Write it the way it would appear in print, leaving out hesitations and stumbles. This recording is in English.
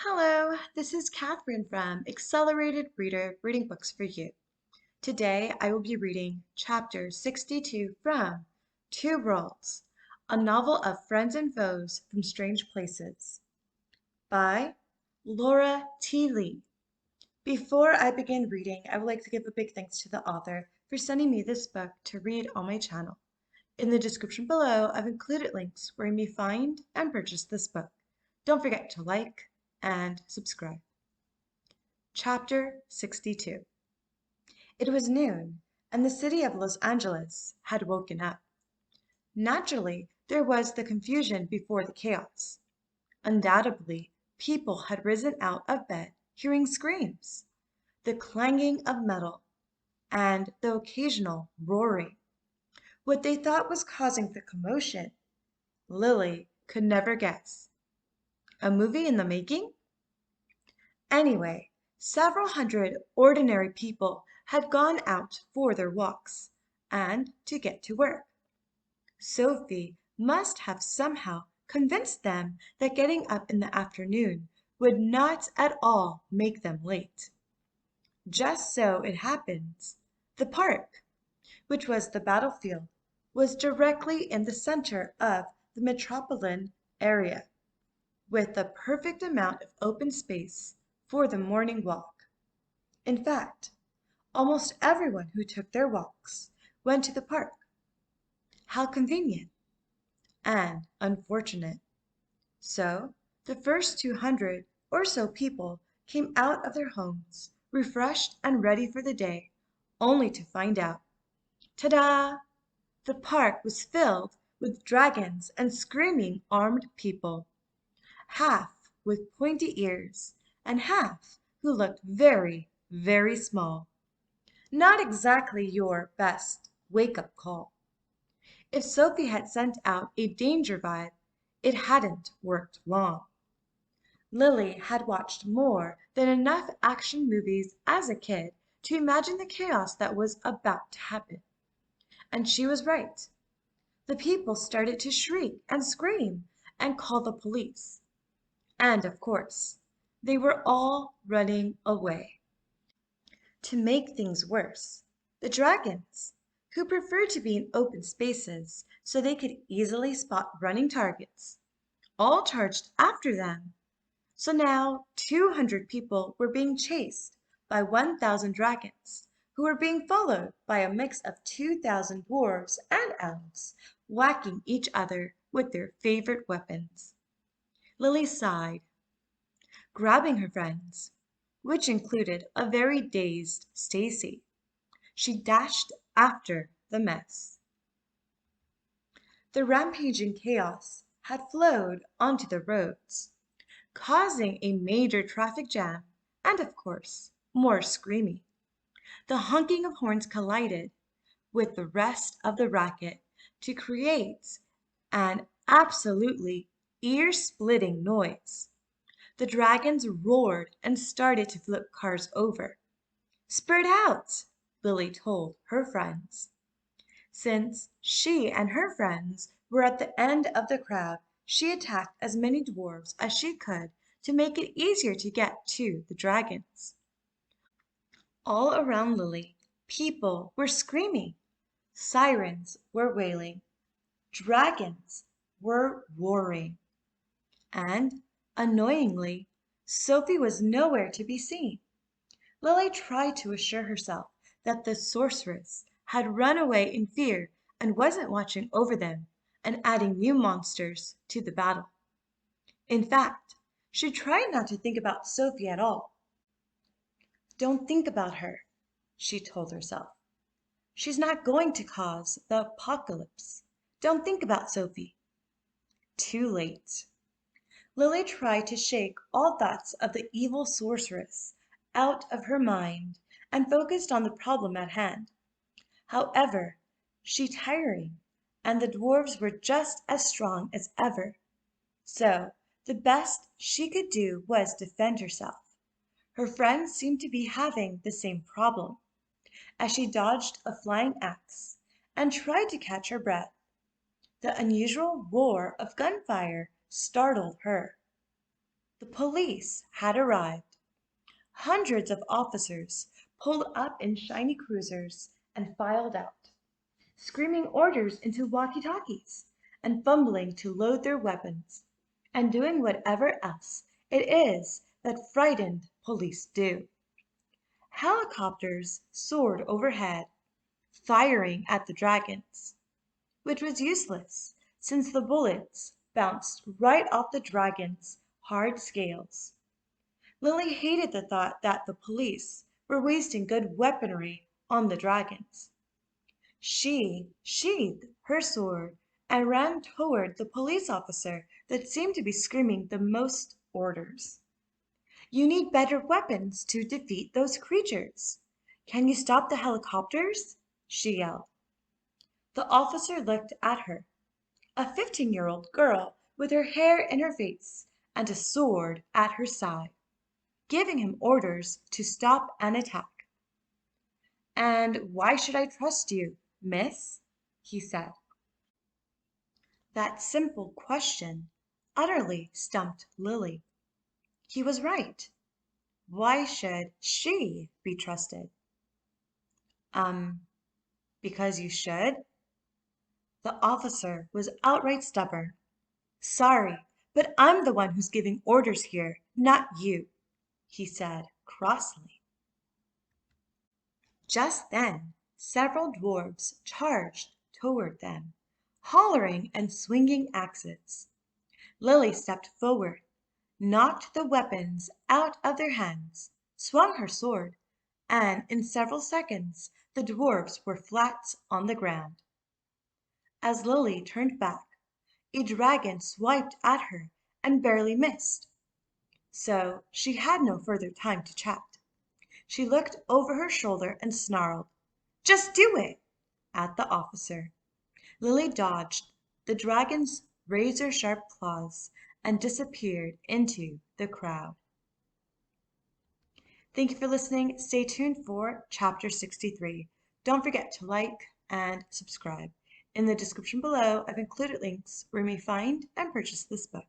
Hello, this is Catherine from Accelerated Reader Reading Books for You. Today I will be reading Chapter 62 from Two Worlds, a novel of friends and foes from strange places by Laura T. Lee. Before I begin reading, I would like to give a big thanks to the author for sending me this book to read on my channel. In the description below, I've included links where you may find and purchase this book. Don't forget to like and subscribe. Chapter 62. It was noon, and the city of Los Angeles had woken up. Naturally, there was the confusion before the chaos. Undoubtedly, people had risen out of bed hearing screams, the clanging of metal, and the occasional roaring. What they thought was causing the commotion, Lily could never guess. A movie in the making? Anyway, several hundred ordinary people had gone out for their walks and to get to work. Sophie must have somehow convinced them that getting up in the afternoon would not at all make them late. Just so it happens, the park, which was the battlefield, was directly in the center of the metropolitan area, with the perfect amount of open space for the morning walk. In fact, almost everyone who took their walks went to the park. How convenient and unfortunate. So, the first 200 or so people came out of their homes, refreshed and ready for the day, only to find out, ta-da! The park was filled with dragons and screaming armed people, half with pointy ears and half who looked very, very small. Not exactly your best wake-up call. If Sophie had sent out a danger vibe, it hadn't worked long. Lily had watched more than enough action movies as a kid to imagine the chaos that was about to happen. And she was right. The people started to shriek and scream and call the police. And of course, they were all running away. To make things worse, the dragons, who preferred to be in open spaces so they could easily spot running targets, all charged after them. So now 200 people were being chased by 1,000 dragons, who were being followed by a mix of 2,000 dwarves and elves, whacking each other with their favorite weapons. Lily sighed, grabbing her friends, which included a very dazed Stacy. She dashed after the mess. The rampaging chaos had flowed onto the roads, causing a major traffic jam and, of course, more screaming. The honking of horns collided with the rest of the racket to create an absolutely ear-splitting noise. The dragons roared and started to flip cars over. "Spread out," Lily told her friends. Since she and her friends were at the end of the crowd, she attacked as many dwarves as she could to make it easier to get to the dragons. All around Lily, people were screaming, sirens were wailing, dragons were roaring, and, annoyingly, Sophie was nowhere to be seen. Lily tried to assure herself that the sorceress had run away in fear and wasn't watching over them and adding new monsters to the battle. In fact, she tried not to think about Sophie at all. Don't think about her, she told herself. She's not going to cause the apocalypse. Don't think about Sophie. Too late. Lily tried to shake all thoughts of the evil sorceress out of her mind and focused on the problem at hand. However, she tiring, and the dwarves were just as strong as ever. So the best she could do was defend herself. Her friends seemed to be having the same problem, as she dodged a flying axe and tried to catch her breath. The unusual roar of gunfire startled her. The police had arrived. Hundreds of officers pulled up in shiny cruisers and filed out, screaming orders into walkie-talkies and fumbling to load their weapons, and doing whatever else it is that frightened police do. Helicopters soared overhead, firing at the dragons, which was useless since the bullets bounced right off the dragon's hard scales. Lily hated the thought that the police were wasting good weaponry on the dragons. She sheathed her sword and ran toward the police officer that seemed to be screaming the most orders. "You need better weapons to defeat those creatures. Can you stop the helicopters?" she yelled. The officer looked at her, a 15-year-old girl with her hair in her face and a sword at her side, giving him orders to stop an attack. "And why should I trust you, miss?" he said. That simple question utterly stumped Lily. He was right. Why should she be trusted? Um, because you should? The officer was outright stubborn. "Sorry, but I'm the one who's giving orders here, not you," he said crossly. Just then several dwarfs charged toward them, hollering and swinging axes. Lily stepped forward, knocked the weapons out of their hands, swung her sword, and in several seconds the dwarfs were flat on the ground. As Lily turned back, a dragon swiped at her and barely missed. So she had no further time to chat. She looked over her shoulder and snarled, "Just do it!" at the officer. Lily dodged the dragon's razor-sharp claws and disappeared into the crowd. Thank you for listening. Stay tuned for Chapter 63. Don't forget to like and subscribe. In the description below, I've included links where you may find and purchase this book.